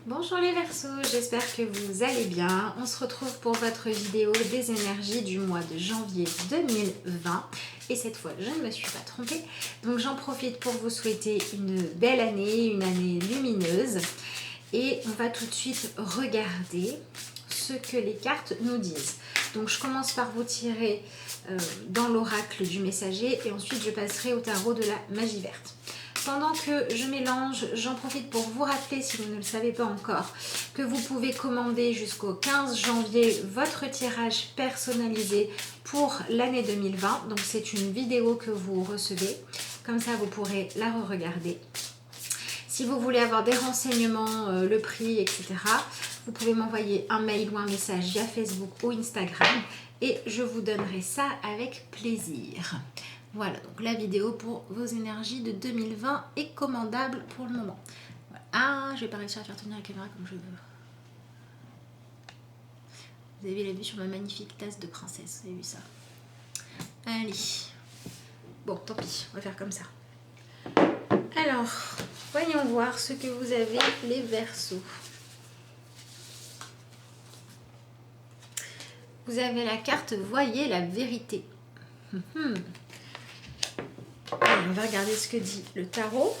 Bonjour les Verseaux, j'espère que vous allez bien. On se retrouve pour votre vidéo des énergies du mois de janvier 2020. Et cette fois, je ne me suis pas trompée. Donc j'en profite pour vous souhaiter une belle année, une année lumineuse. Et on va tout de suite regarder ce que les cartes nous disent. Donc je commence par vous tirer dans l'oracle du messager et ensuite je passerai au tarot de la magie verte. Pendant que je mélange, j'en profite pour vous rappeler, si vous ne le savez pas encore, que vous pouvez commander jusqu'au 15 janvier votre tirage personnalisé pour l'année 2020. Donc c'est une vidéo que vous recevez, comme ça vous pourrez la re-regarder. Si vous voulez avoir des renseignements, le prix, etc., vous pouvez m'envoyer un mail ou un message via Facebook ou Instagram et je vous donnerai ça avec plaisir. Voilà, donc la vidéo pour vos énergies de 2020 est commandable pour le moment. Voilà. Ah, je vais pas réussir à faire tenir la caméra comme je veux. Vous avez la vue sur ma magnifique tasse de princesse, vous avez vu ça? Allez. Bon, tant pis, on va faire comme ça. Alors, voyons voir ce que vous avez, les Verseaux. Vous avez la carte « Voyez la vérité ». Allez, on va regarder ce que dit le tarot.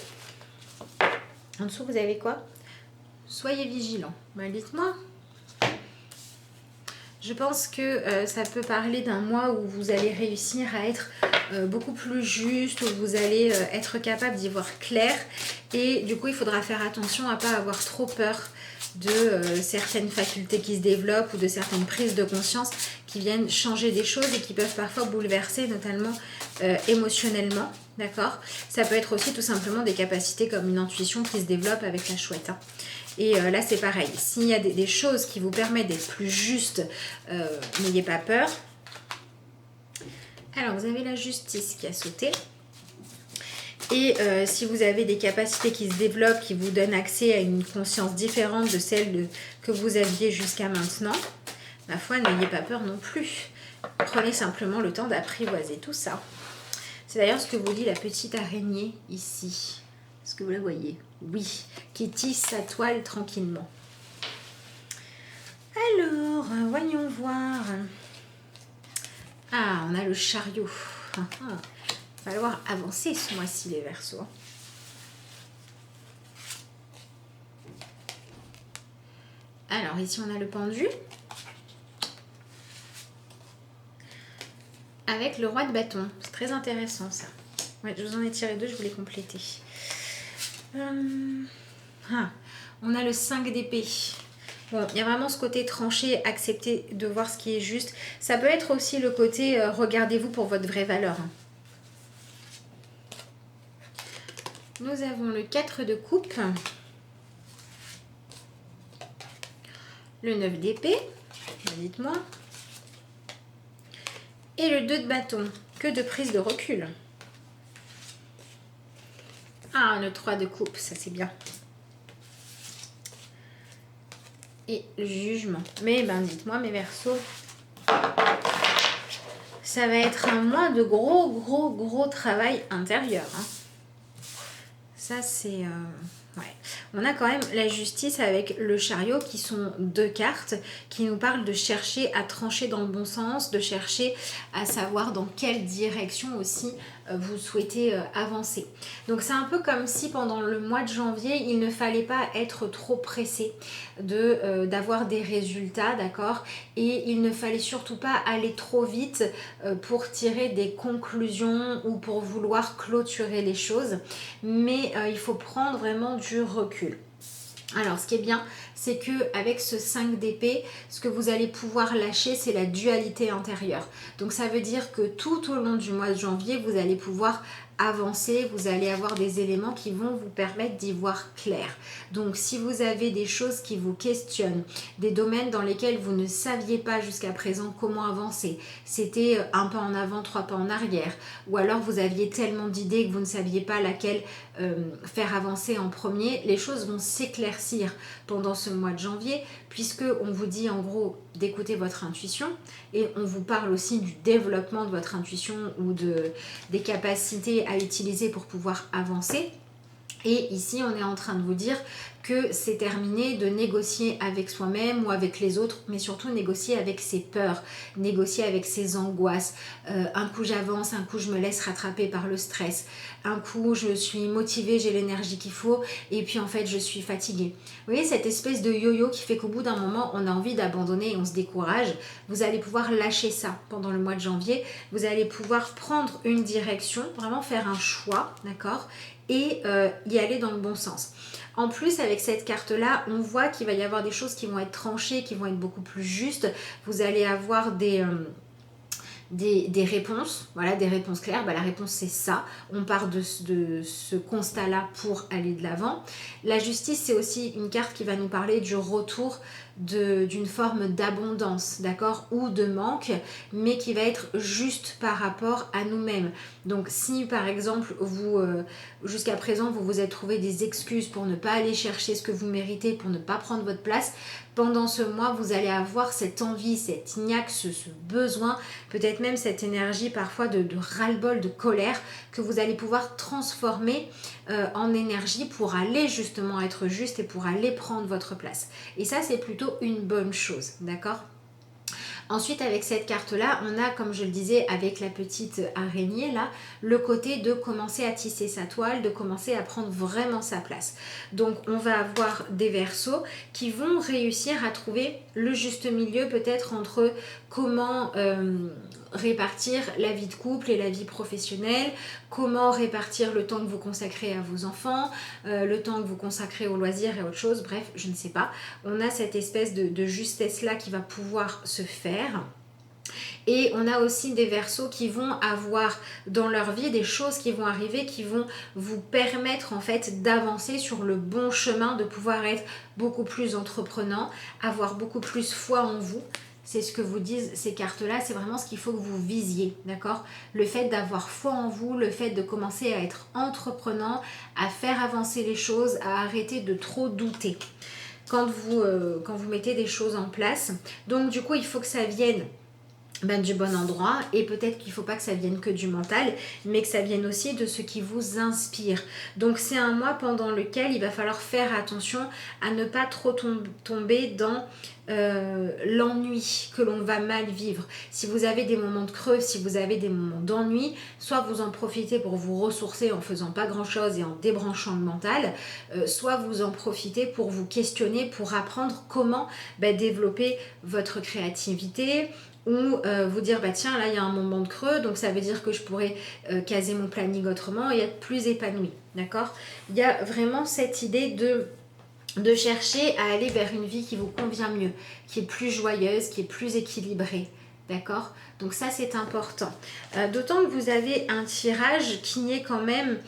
En dessous, vous avez quoi? Soyez vigilants. Ben, dites-moi. Je pense que ça peut parler d'un mois où vous allez réussir à être beaucoup plus juste, où vous allez être capable d'y voir clair. Et du coup, il faudra faire attention à ne pas avoir trop peur de certaines facultés qui se développent ou de certaines prises de conscience qui viennent changer des choses et qui peuvent parfois bouleverser, notamment émotionnellement. D'accord? Ça peut être aussi tout simplement des capacités comme une intuition qui se développe avec la chouette. Hein. Et là, c'est pareil. S'il y a des choses qui vous permettent d'être plus juste, n'ayez pas peur. Alors, vous avez la justice qui a sauté. Et si vous avez des capacités qui se développent, qui vous donnent accès à une conscience différente de celle que vous aviez jusqu'à maintenant, ma foi, n'ayez pas peur non plus. Prenez simplement le temps d'apprivoiser tout ça. C'est d'ailleurs ce que vous dit la petite araignée ici. Est-ce que vous la voyez? Oui, qui tisse sa toile tranquillement. Alors, voyons voir. Ah, on a le chariot. Il va falloir avancer ce mois-ci, les Verseaux. Alors, ici, on a le pendu. Avec le roi de bâton. C'est très intéressant, ça. Ouais, je vous en ai tiré deux, je voulais compléter. On a le 5 d'épée. Bon, il y a vraiment ce côté tranché, accepter de voir ce qui est juste. Ça peut être aussi le côté regardez-vous pour votre vraie valeur. Nous avons le 4 de coupe. Le 9 d'épée. Dites-moi. Et le 2 de bâton. Que de prise de recul. Ah, le 3 de coupe, ça c'est bien. Et le jugement. Mais ben dites-moi mes Verseaux, ça va être un mois de gros travail intérieur. Hein. Ça c'est... ouais. On a quand même la justice avec le chariot qui sont deux cartes qui nous parlent de chercher à trancher dans le bon sens, de chercher à savoir dans quelle direction aussi vous souhaitez avancer. Donc c'est un peu comme si pendant le mois de janvier, il ne fallait pas être trop pressé d'avoir des résultats, d'accord? Et il ne fallait surtout pas aller trop vite pour tirer des conclusions ou pour vouloir clôturer les choses. Mais il faut prendre vraiment du recul. Alors, ce qui est bien, c'est qu'avec ce 5 d'épée, ce que vous allez pouvoir lâcher, c'est la dualité intérieure. Donc, ça veut dire que tout au long du mois de janvier, vous allez pouvoir avancer, vous allez avoir des éléments qui vont vous permettre d'y voir clair. Donc, si vous avez des choses qui vous questionnent, des domaines dans lesquels vous ne saviez pas jusqu'à présent comment avancer, c'était un pas en avant, 3 pas en arrière, ou alors vous aviez tellement d'idées que vous ne saviez pas laquelle faire avancer en premier, les choses vont s'éclaircir pendant ce mois de janvier, puisque on vous dit en gros d'écouter votre intuition et on vous parle aussi du développement de votre intuition ou des capacités à utiliser pour pouvoir avancer. Et ici, on est en train de vous dire que c'est terminé de négocier avec soi-même ou avec les autres, mais surtout négocier avec ses peurs, négocier avec ses angoisses. Un coup j'avance, un coup je me laisse rattraper par le stress, un coup je suis motivée, j'ai l'énergie qu'il faut, et puis en fait je suis fatiguée. Vous voyez cette espèce de yo-yo qui fait qu'au bout d'un moment on a envie d'abandonner et on se décourage. Vous allez pouvoir lâcher ça pendant le mois de janvier, vous allez pouvoir prendre une direction, vraiment faire un choix, d'accord, et y aller dans le bon sens. En plus, avec cette carte-là, on voit qu'il va y avoir des choses qui vont être tranchées, qui vont être beaucoup plus justes. Vous allez avoir des réponses, voilà, des réponses claires. La réponse c'est ça, on part de ce constat là pour aller de l'avant. La justice, c'est aussi une carte qui va nous parler du retour d'une forme d'abondance, d'accord, ou de manque, mais qui va être juste par rapport à nous-mêmes. Donc si par exemple vous jusqu'à présent vous vous êtes trouvé des excuses pour ne pas aller chercher ce que vous méritez, pour ne pas prendre votre place, pendant ce mois vous allez avoir cette envie, cette niaque, ce besoin, peut-être même cette énergie parfois de ras-le-bol, de colère, que vous allez pouvoir transformer en énergie pour aller justement être juste et pour aller prendre votre place. Et ça, c'est plutôt une bonne chose, d'accord ? Ensuite, avec cette carte-là, on a, comme je le disais, avec la petite araignée, là, le côté de commencer à tisser sa toile, de commencer à prendre vraiment sa place. Donc, on va avoir des Verseaux qui vont réussir à trouver le juste milieu, peut-être entre comment répartir la vie de couple et la vie professionnelle, comment répartir le temps que vous consacrez à vos enfants, le temps que vous consacrez aux loisirs et autre chose, bref, je ne sais pas. On a cette espèce de justesse-là qui va pouvoir se faire. Et on a aussi des Verseaux qui vont avoir dans leur vie des choses qui vont arriver, qui vont vous permettre en fait d'avancer sur le bon chemin, de pouvoir être beaucoup plus entreprenant, avoir beaucoup plus foi en vous. C'est ce que vous disent ces cartes-là, c'est vraiment ce qu'il faut que vous visiez, d'accord ? Le fait d'avoir foi en vous, le fait de commencer à être entreprenant, à faire avancer les choses, à arrêter de trop douter quand vous mettez des choses en place. Donc du coup, il faut que ça vienne du bon endroit, et peut-être qu'il ne faut pas que ça vienne que du mental, mais que ça vienne aussi de ce qui vous inspire. Donc c'est un mois pendant lequel il va falloir faire attention à ne pas trop tomber dans l'ennui que l'on va mal vivre. Si vous avez des moments de creux, si vous avez des moments d'ennui, soit vous en profitez pour vous ressourcer en faisant pas grand chose et en débranchant le mental, soit vous en profitez pour vous questionner, pour apprendre comment développer votre créativité, ou vous dire tiens, là il y a un moment de creux, donc ça veut dire que je pourrais caser mon planning autrement et être plus épanouie, d'accord ? Il y a vraiment cette idée de chercher à aller vers une vie qui vous convient mieux, qui est plus joyeuse, qui est plus équilibrée, d'accord ? Donc ça c'est important, d'autant que vous avez un tirage qui est quand même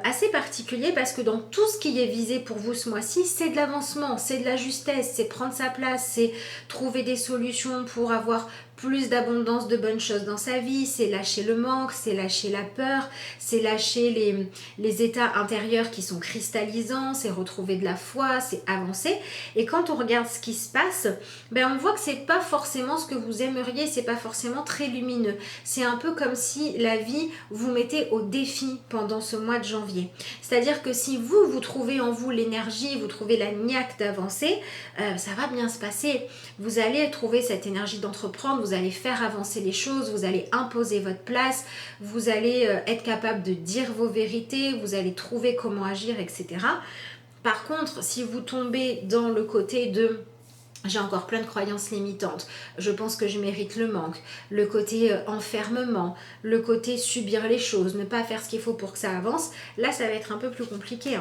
assez particulier, parce que dans tout ce qui est visé pour vous ce mois-ci, c'est de l'avancement, c'est de la justesse, c'est prendre sa place, c'est trouver des solutions pour avoir plus d'abondance de bonnes choses dans sa vie, c'est lâcher le manque, c'est lâcher la peur, c'est lâcher les états intérieurs qui sont cristallisants, c'est retrouver de la foi, c'est avancer. Et quand on regarde ce qui se passe, on voit que c'est pas forcément ce que vous aimeriez, c'est pas forcément très lumineux. C'est un peu comme si la vie vous mettait au défi pendant ce mois de janvier. C'est-à-dire que si vous trouvez en vous l'énergie, vous trouvez la niaque d'avancer, ça va bien se passer. Vous allez trouver cette énergie d'entreprendre, vous allez faire avancer les choses, vous allez imposer votre place, vous allez être capable de dire vos vérités, vous allez trouver comment agir, etc. Par contre, si vous tombez dans le côté de j'ai encore plein de croyances limitantes, je pense que je mérite le manque, le côté enfermement, le côté subir les choses, ne pas faire ce qu'il faut pour que ça avance, là ça va être un peu plus compliqué.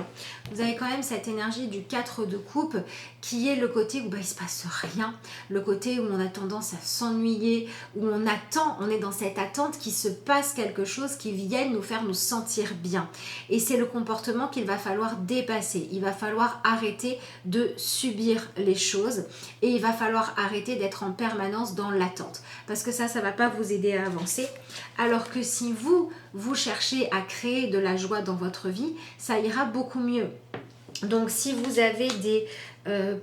Vous avez quand même cette énergie du 4 de coupe qui est le côté où il ne se passe rien, le côté où on a tendance à s'ennuyer, où on attend, on est dans cette attente qu'il se passe quelque chose qui vienne nous faire nous sentir bien. Et c'est le comportement qu'il va falloir dépasser, il va falloir arrêter de subir les choses. Et il va falloir arrêter d'être en permanence dans l'attente. Parce que ça ne va pas vous aider à avancer. Alors que si vous cherchez à créer de la joie dans votre vie, ça ira beaucoup mieux. Donc si vous avez des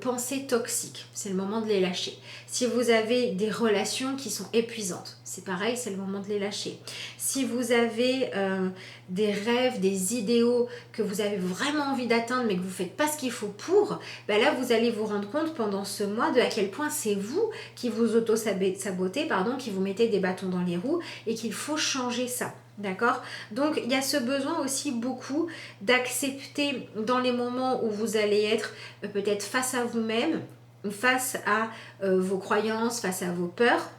pensées toxiques, c'est le moment de les lâcher. Si vous avez des relations qui sont épuisantes, c'est pareil, c'est le moment de les lâcher. Si vous avez des rêves, des idéaux que vous avez vraiment envie d'atteindre mais que vous ne faites pas ce qu'il faut pour, ben là vous allez vous rendre compte pendant ce mois de à quel point c'est vous qui vous auto-sabotez, qui vous mettez des bâtons dans les roues et qu'il faut changer ça. D'accord? Donc il y a ce besoin aussi beaucoup d'accepter dans les moments où vous allez être peut-être face à vous-même, face à vos croyances, face à vos peurs.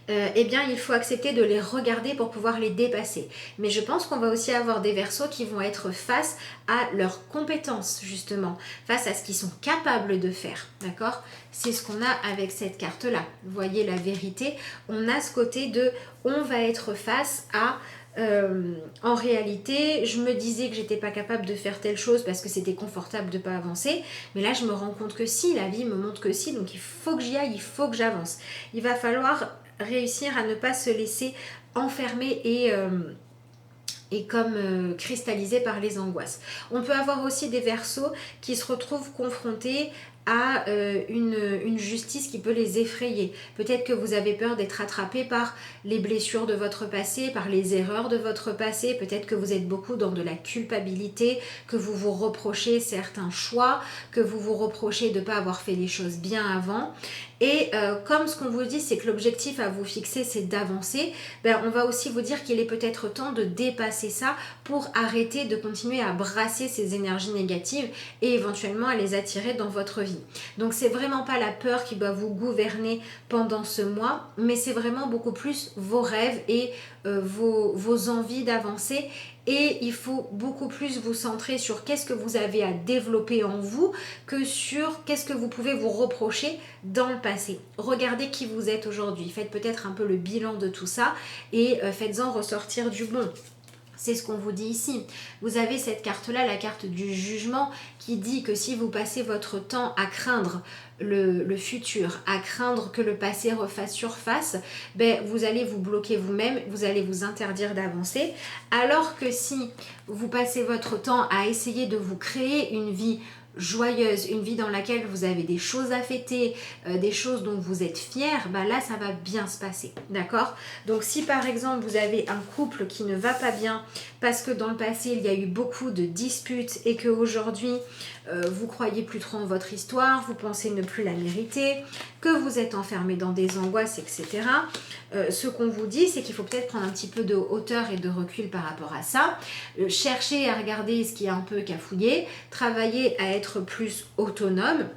Eh bien il faut accepter de les regarder pour pouvoir les dépasser. Mais je pense qu'on va aussi avoir des Verseaux qui vont être face à leurs compétences justement, face à ce qu'ils sont capables de faire, d'accord? C'est ce qu'on a avec cette carte-là. Vous voyez la vérité, on a ce côté de on va être face à en réalité, je me disais que j'étais pas capable de faire telle chose parce que c'était confortable de pas avancer, mais là je me rends compte que si, la vie me montre que si, donc il faut que j'y aille, il faut que j'avance. Il va falloir réussir à ne pas se laisser enfermer et comme cristallisé par les angoisses. On peut avoir aussi des Verseaux qui se retrouvent confrontés à une justice qui peut les effrayer. Peut-être que vous avez peur d'être attrapé par les blessures de votre passé, par les erreurs de votre passé, peut-être que vous êtes beaucoup dans de la culpabilité, que vous vous reprochez certains choix, que vous vous reprochez de ne pas avoir fait les choses bien avant. Et comme ce qu'on vous dit, c'est que l'objectif à vous fixer, c'est d'avancer, ben, on va aussi vous dire qu'il est peut-être temps de dépasser ça pour arrêter de continuer à brasser ces énergies négatives et éventuellement à les attirer dans votre vie. Donc c'est vraiment pas la peur qui doit vous gouverner pendant ce mois, mais c'est vraiment beaucoup plus vos rêves et vos envies d'avancer. Et il faut beaucoup plus vous centrer sur qu'est-ce que vous avez à développer en vous que sur qu'est-ce que vous pouvez vous reprocher dans le passé. Regardez qui vous êtes aujourd'hui. Faites peut-être un peu le bilan de tout ça et faites-en ressortir du bon. C'est ce qu'on vous dit ici. Vous avez cette carte-là, la carte du jugement, qui dit que si vous passez votre temps à craindre le futur, à craindre que le passé refasse surface, ben, vous allez vous bloquer vous-même, vous allez vous interdire d'avancer. Alors que si vous passez votre temps à essayer de vous créer une vie joyeuse, une vie dans laquelle vous avez des choses à fêter, des choses dont vous êtes fiers, bah là ça va bien se passer, d'accord? Donc si par exemple vous avez un couple qui ne va pas bien parce que dans le passé il y a eu beaucoup de disputes et qu'aujourd'hui vous croyez plus trop en votre histoire, vous pensez ne plus la mériter, que vous êtes enfermé dans des angoisses, etc. Ce qu'on vous dit, c'est qu'il faut peut-être prendre un petit peu de hauteur et de recul par rapport à ça, chercher à regarder ce qui est un peu cafouillé, travailler à être plus autonome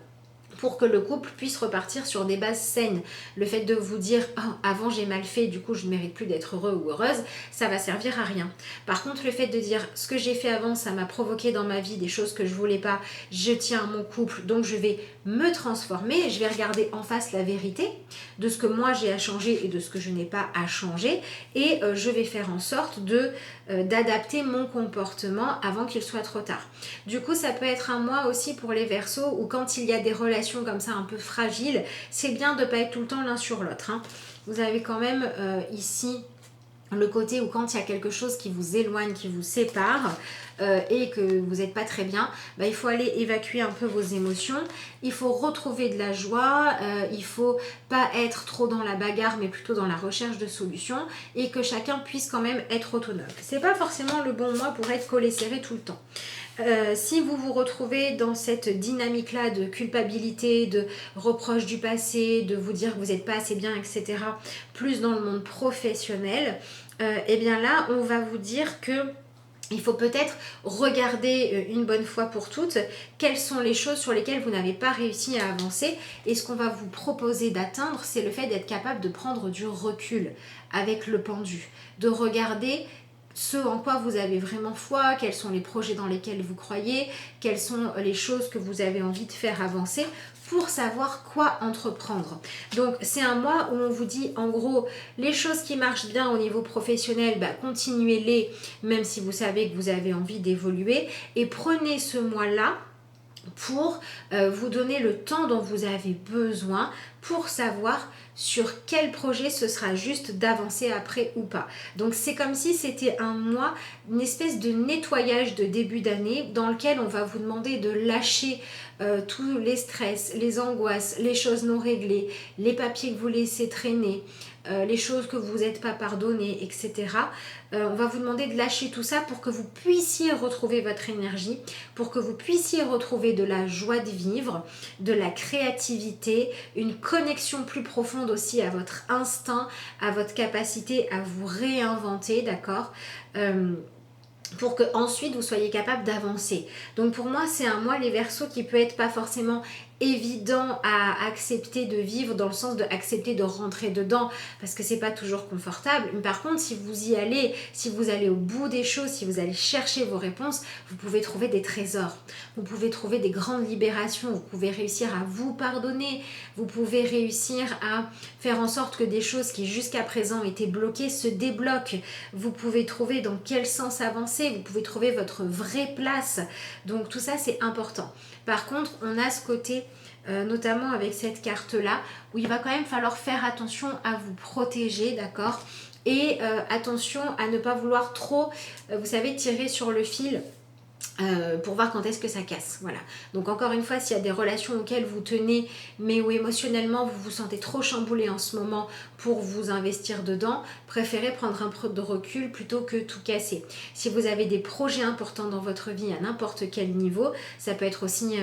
pour que le couple puisse repartir sur des bases saines. Le fait de vous dire oh, avant j'ai mal fait, du coup je ne mérite plus d'être heureux ou heureuse, ça va servir à rien. Par contre, le fait de dire ce que j'ai fait avant, ça m'a provoqué dans ma vie des choses que je voulais pas, je tiens à mon couple, donc je vais me transformer, je vais regarder en face la vérité de ce que moi j'ai à changer et de ce que je n'ai pas à changer, et je vais faire en sorte d'adapter mon comportement avant qu'il soit trop tard. Du coup, ça peut être un mois aussi pour les Verseaux où quand il y a des relations comme ça un peu fragiles, c'est bien de ne pas être tout le temps l'un sur l'autre. Hein. Vous avez quand même ici le côté où quand il y a quelque chose qui vous éloigne, qui vous sépare et que vous n'êtes pas très bien, bah, il faut aller évacuer un peu vos émotions, il faut retrouver de la joie, il ne faut pas être trop dans la bagarre mais plutôt dans la recherche de solutions et que chacun puisse quand même être autonome. C'est pas forcément le bon mois pour être collé serré tout le temps. Si vous vous retrouvez dans cette dynamique-là de culpabilité, de reproche du passé, de vous dire que vous n'êtes pas assez bien, etc., plus dans le monde professionnel, et bien là, on va vous dire que il faut peut-être regarder une bonne fois pour toutes quelles sont les choses sur lesquelles vous n'avez pas réussi à avancer, et ce qu'on va vous proposer d'atteindre, c'est le fait d'être capable de prendre du recul avec le pendu, de regarder ce en quoi vous avez vraiment foi, quels sont les projets dans lesquels vous croyez, quelles sont les choses que vous avez envie de faire avancer pour savoir quoi entreprendre. Donc c'est un mois où on vous dit en gros les choses qui marchent bien au niveau professionnel, bah, continuez-les même si vous savez que vous avez envie d'évoluer, et prenez ce mois-là pour vous donner le temps dont vous avez besoin pour savoir sur quel projet ce sera juste d'avancer après ou pas. Donc c'est comme si c'était un mois, une espèce de nettoyage de début d'année dans lequel on va vous demander de lâcher tous les stress, les angoisses, les choses non réglées, les papiers que vous laissez traîner, les choses que vous n'êtes pas pardonnées, etc. On va vous demander de lâcher tout ça pour que vous puissiez retrouver votre énergie, pour que vous puissiez retrouver de la joie de vivre, de la créativité, une connexion plus profonde aussi à votre instinct, à votre capacité à vous réinventer, d'accord, pour que ensuite vous soyez capable d'avancer. Donc pour moi, c'est un mois, les Verseaux, qui peut être pas forcément évident à accepter de vivre, dans le sens de accepter de rentrer dedans, parce que c'est pas toujours confortable. Mais par contre, si vous y allez, si vous allez au bout des choses, si vous allez chercher vos réponses, vous pouvez trouver des trésors, vous pouvez trouver des grandes libérations, vous pouvez réussir à vous pardonner, vous pouvez réussir à faire en sorte que des choses qui jusqu'à présent étaient bloquées se débloquent, vous pouvez trouver dans quel sens avancer, vous pouvez trouver votre vraie place. Donc tout ça, c'est important. Par contre, on a ce côté, notamment avec cette carte-là, où il va quand même falloir faire attention à vous protéger, d'accord ? Et attention à ne pas vouloir trop, vous savez, tirer sur le fil pour voir quand est-ce que ça casse. Voilà. Donc encore une fois, s'il y a des relations auxquelles vous tenez, mais où émotionnellement vous vous sentez trop chamboulé en ce moment pour vous investir dedans, préférez prendre un peu de recul plutôt que tout casser. Si vous avez des projets importants dans votre vie à n'importe quel niveau, ça peut être aussi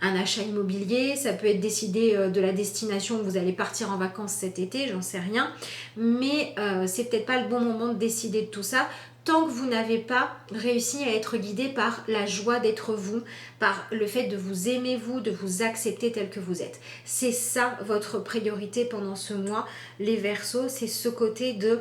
un achat immobilier, ça peut être décider de la destination où vous allez partir en vacances cet été, j'en sais rien, mais c'est peut-être pas le bon moment de décider de tout ça tant que vous n'avez pas réussi à être guidé par la joie d'être vous, par le fait de vous aimer vous, de vous accepter tel que vous êtes. C'est ça votre priorité pendant ce mois, les Verseaux, c'est ce côté de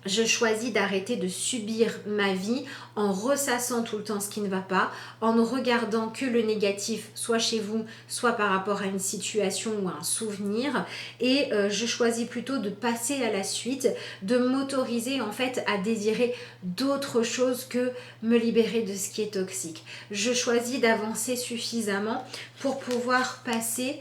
je choisis d'arrêter de subir ma vie en ressassant tout le temps ce qui ne va pas, en ne regardant que le négatif, soit chez vous, soit par rapport à une situation ou à un souvenir. Et je choisis plutôt de passer à la suite, de m'autoriser en fait à désirer d'autres choses que me libérer de ce qui est toxique. Je choisis d'avancer suffisamment pour pouvoir passer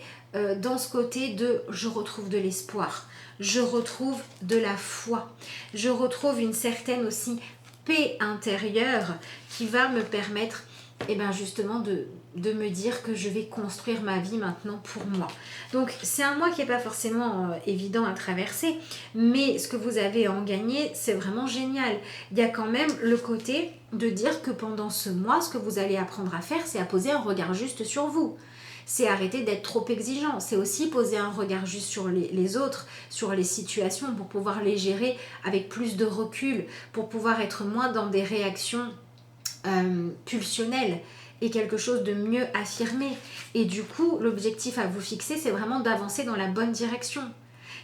dans ce côté de je retrouve de l'espoir. Je retrouve de la foi, je retrouve une certaine aussi paix intérieure qui va me permettre justement de me dire que je vais construire ma vie maintenant pour moi. Donc c'est un mois qui n'est pas forcément évident à traverser, mais ce que vous avez à en gagner, c'est vraiment génial. Il y a quand même le côté de dire que pendant ce mois, ce que vous allez apprendre à faire, c'est à poser un regard juste sur vous. C'est arrêter d'être trop exigeant. C'est aussi poser un regard juste sur les autres, sur les situations, pour pouvoir les gérer avec plus de recul, pour pouvoir être moins dans des réactions pulsionnelles et quelque chose de mieux affirmé. Et du coup, l'objectif à vous fixer, c'est vraiment d'avancer dans la bonne direction.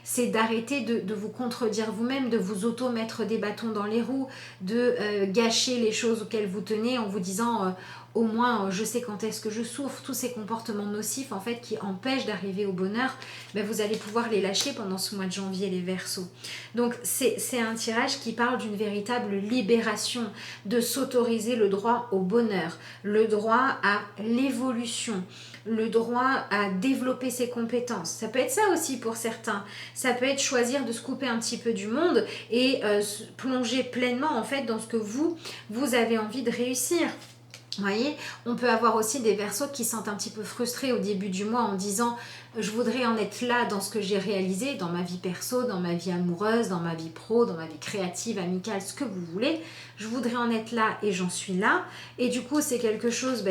C'est d'arrêter de vous contredire vous-même, de vous auto-mettre des bâtons dans les roues, de gâcher les choses auxquelles vous tenez en vous disant au moins je sais quand est-ce que je souffre. Tous ces comportements nocifs en fait qui empêchent d'arriver au bonheur, vous allez pouvoir les lâcher pendant ce mois de janvier, les Verseaux. Donc c'est un tirage qui parle d'une véritable libération, de s'autoriser le droit au bonheur, le droit à l'évolution, le droit à développer ses compétences. Ça peut être ça aussi pour certains. Ça peut être choisir de se couper un petit peu du monde et plonger pleinement en fait dans ce que vous avez envie de réussir. Vous voyez, on peut avoir aussi des Verseaux qui se sentent un petit peu frustrés au début du mois en disant je voudrais en être là dans ce que j'ai réalisé, dans ma vie perso, dans ma vie amoureuse, dans ma vie pro, dans ma vie créative, amicale, ce que vous voulez. Je voudrais en être là et j'en suis là. Et du coup, c'est quelque chose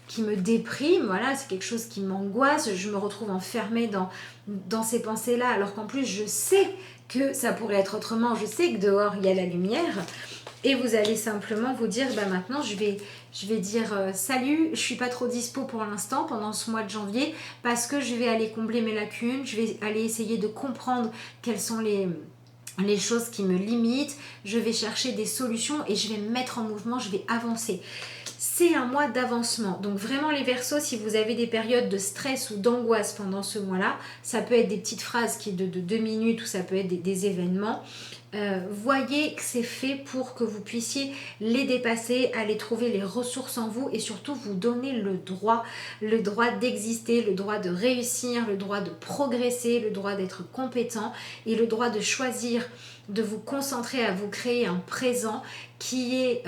qui me déprime, voilà, c'est quelque chose qui m'angoisse, je me retrouve enfermée dans ces pensées-là, alors qu'en plus je sais que ça pourrait être autrement, je sais que dehors il y a la lumière, et vous allez simplement vous dire, maintenant je vais dire salut, je suis pas trop dispo pour l'instant pendant ce mois de janvier, parce que je vais aller combler mes lacunes, je vais aller essayer de comprendre quelles sont les choses qui me limitent, je vais chercher des solutions et je vais me mettre en mouvement, je vais avancer. C'est un mois d'avancement. Donc vraiment les Verseaux, si vous avez des périodes de stress ou d'angoisse pendant ce mois-là, ça peut être des petites phrases qui de 2 minutes ou ça peut être des événements. voyez que c'est fait pour que vous puissiez les dépasser, aller trouver les ressources en vous et surtout vous donner le droit d'exister, le droit de réussir, le droit de progresser, le droit d'être compétent et le droit de choisir, de vous concentrer à vous créer un présent qui est,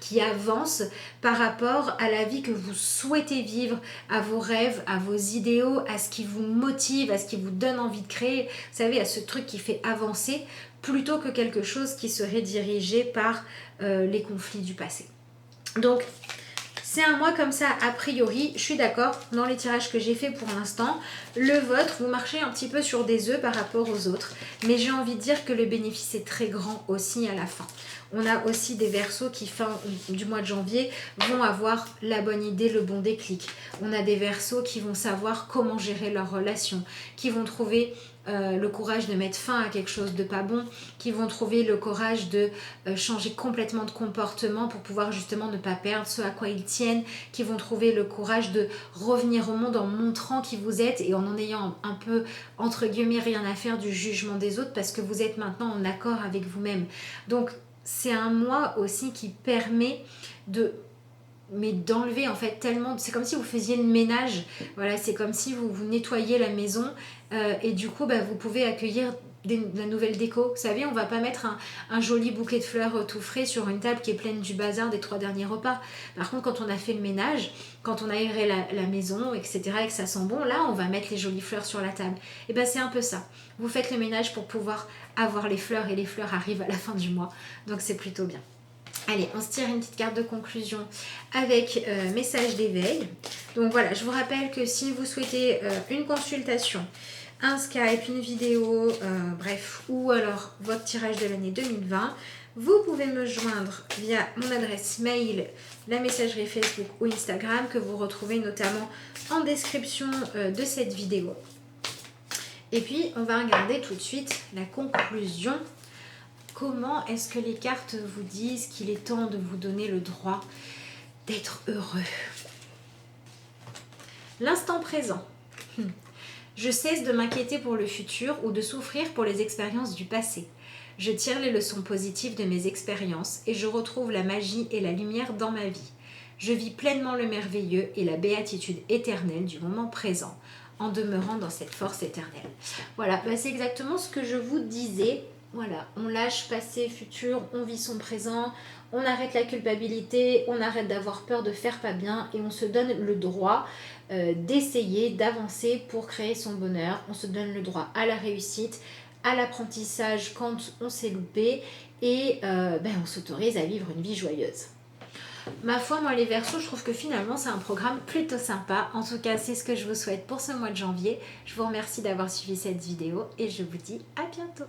qui avance par rapport à la vie que vous souhaitez vivre, à vos rêves, à vos idéaux, à ce qui vous motive, à ce qui vous donne envie de créer. Vous savez, à ce truc qui fait avancer plutôt que quelque chose qui serait dirigé par les conflits du passé. Donc, c'est un mois comme ça, a priori, je suis d'accord, dans les tirages que j'ai fait pour l'instant, le vôtre, vous marchez un petit peu sur des œufs par rapport aux autres, mais j'ai envie de dire que le bénéfice est très grand aussi à la fin. On a aussi des Verseaux qui, fin du mois de janvier, vont avoir la bonne idée, le bon déclic. On a des Verseaux qui vont savoir comment gérer leurs relations, qui vont trouver le courage de mettre fin à quelque chose de pas bon, qui vont trouver le courage de changer complètement de comportement pour pouvoir justement ne pas perdre ce à quoi ils tiennent, qui vont trouver le courage de revenir au monde en montrant qui vous êtes et en ayant un peu, entre guillemets, rien à faire du jugement des autres parce que vous êtes maintenant en accord avec vous-même. Donc, c'est un mois aussi qui permet d'enlever en fait tellement, c'est comme si vous faisiez le ménage, voilà, c'est comme si vous nettoyez la maison et du coup vous pouvez accueillir de la nouvelle déco. Vous savez, on va pas mettre un joli bouquet de fleurs tout frais sur une table qui est pleine du bazar des 3 derniers repas. Par contre, quand on a fait le ménage, quand on a aéré la maison, etc., et que ça sent bon, là on va mettre les jolies fleurs sur la table. Et c'est un peu ça. Vous faites le ménage pour pouvoir avoir les fleurs et les fleurs arrivent à la fin du mois. Donc c'est plutôt bien. Allez, on se tire une petite carte de conclusion avec message d'éveil. Donc voilà, je vous rappelle que si vous souhaitez une consultation, un Skype, une vidéo, bref, ou alors votre tirage de l'année 2020, vous pouvez me joindre via mon adresse mail, la messagerie Facebook ou Instagram que vous retrouvez notamment en description de cette vidéo. Et puis, on va regarder tout de suite la conclusion. Comment est-ce que les cartes vous disent qu'il est temps de vous donner le droit d'être heureux? L'instant présent. Je cesse de m'inquiéter pour le futur ou de souffrir pour les expériences du passé. Je tire les leçons positives de mes expériences et je retrouve la magie et la lumière dans ma vie. Je vis pleinement le merveilleux et la béatitude éternelle du moment présent en demeurant dans cette force éternelle. Voilà, c'est exactement ce que je vous disais. Voilà, on lâche passé, futur, on vit son présent, on arrête la culpabilité, on arrête d'avoir peur de faire pas bien et on se donne le droit d'essayer, d'avancer pour créer son bonheur. On se donne le droit à la réussite, à l'apprentissage quand on s'est loupé et on s'autorise à vivre une vie joyeuse. Ma foi, moi les Verseaux, je trouve que finalement c'est un programme plutôt sympa. En tout cas, c'est ce que je vous souhaite pour ce mois de janvier. Je vous remercie d'avoir suivi cette vidéo et je vous dis à bientôt.